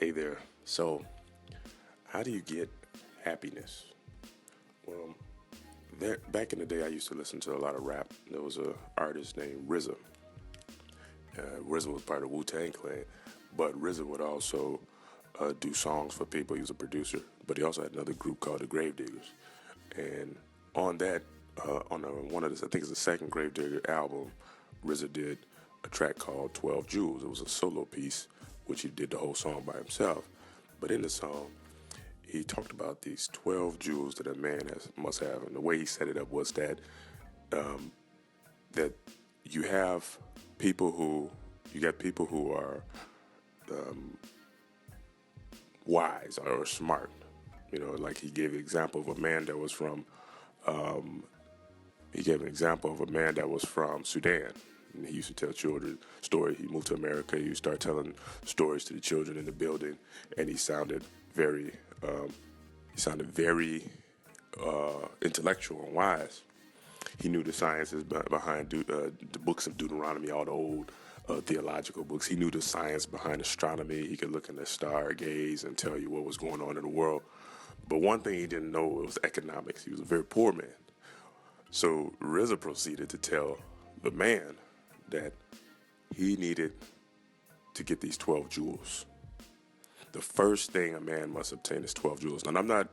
Hey there. So, how do you get happiness? Well, back in the day, I used to listen to a lot of rap. There was a artist named RZA. RZA was part of Wu Tang Clan, but RZA would also do songs for people. He was a producer, but he also had another group called the Gravediggers. And on that, one of the, I think it's the second Gravedigger album, RZA did a track called 12 Jewels. It was a solo piece, which he did the whole song by himself. But in the song, he talked about these 12 jewels that a man must have. And the way he set it up was that you have you got people who are wise or smart. You know, like he gave an example of a man that was from Sudan. And he used to tell children stories. He moved to America. He would start telling stories to the children in the building, and he sounded very intellectual and wise. He knew the sciences behind the books of Deuteronomy, all the old theological books. He knew the science behind astronomy. He could look in the stargaze and tell you what was going on in the world. But one thing he didn't know was economics. He was a very poor man. So RZA proceeded to tell the man that he needed to get these 12 jewels. The first thing a man must obtain is 12 jewels. And I'm not,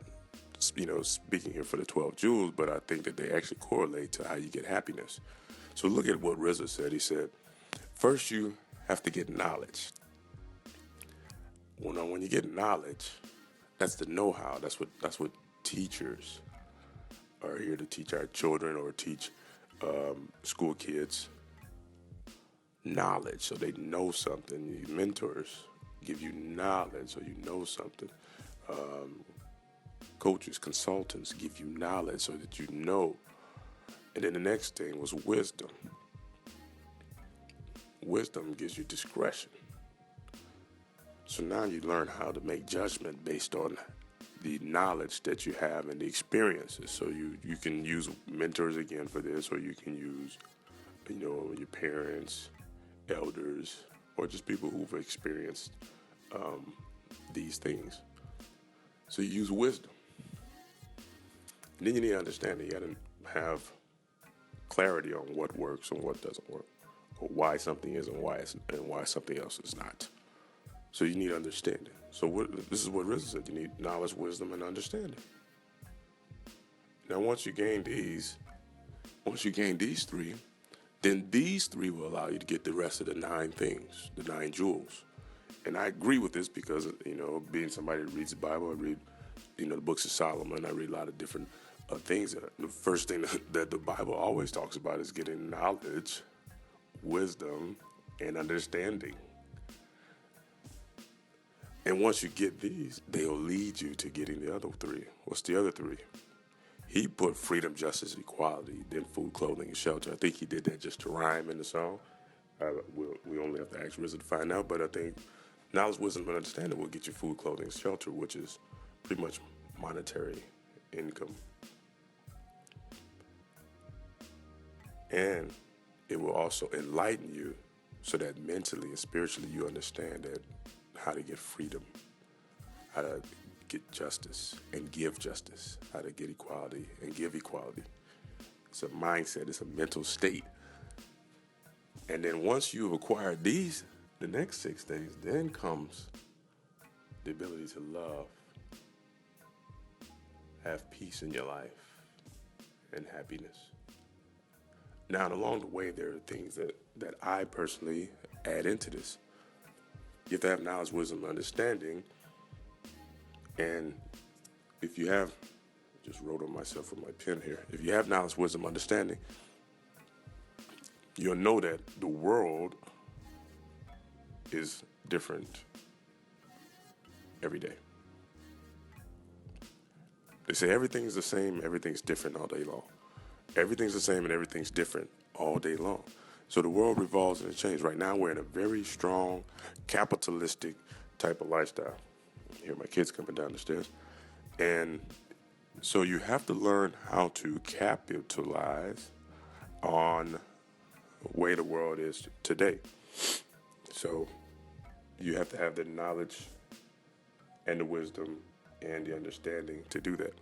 speaking here for the 12 jewels, but I think that they actually correlate to how you get happiness. So look at what RZA said. He said, first you have to get knowledge. Well, now, when you get knowledge, that's the know-how. That's what teachers are here to teach our children or teach school kids knowledge, so they know something. Mentors give you knowledge, so you know something. Coaches, consultants give you knowledge so that you know. And then the next thing was wisdom. Wisdom gives you discretion. So now you learn how to make judgment based on the knowledge that you have and the experiences. So you can use mentors again for this, or you can use, your parents, elders, or just people who've experienced these things. So you use wisdom. And then you need to understand that you got to have clarity on what works and what doesn't work, or why something is and why something else is not. So you need understanding. So this is what RZA said. You need knowledge, wisdom, and understanding. Now, once you gain these three, then these three will allow you to get the rest of the 9 things, the 9 jewels. And I agree with this because, being somebody that reads the Bible, I read, the books of Solomon. I read a lot of different things. The first thing that the Bible always talks about is getting knowledge, wisdom, and understanding. And once you get these, they'll lead you to getting the other 3. What's the other 3? He put freedom, justice, equality, then food, clothing, and shelter. I think he did that just to rhyme in the song. We only have to ask RZA to find out, but I think knowledge, wisdom, and understanding will get you food, clothing, and shelter, which is pretty much monetary income. And it will also enlighten you so that mentally and spiritually you understand that how to get freedom, how to get justice and give justice, how to get equality and give equality. It's a mindset, it's a mental state. And then once you've acquired these, the next 6 things, then comes the ability to love, have peace in your life, and happiness. Now, along the way, there are things that I personally add into this. You have to have knowledge, wisdom, and understanding. And if you have, just wrote on myself with my pen here, if you have knowledge, wisdom, understanding, you'll know that the world is different every day. They say everything's the same, everything's different all day long. Everything's the same and everything's different all day long. So the world revolves and it changes. Right now we're in a very strong capitalistic type of lifestyle. I hear my kids coming down the stairs. And so you have to learn how to capitalize on the way the world is today. So you have to have the knowledge and the wisdom and the understanding to do that.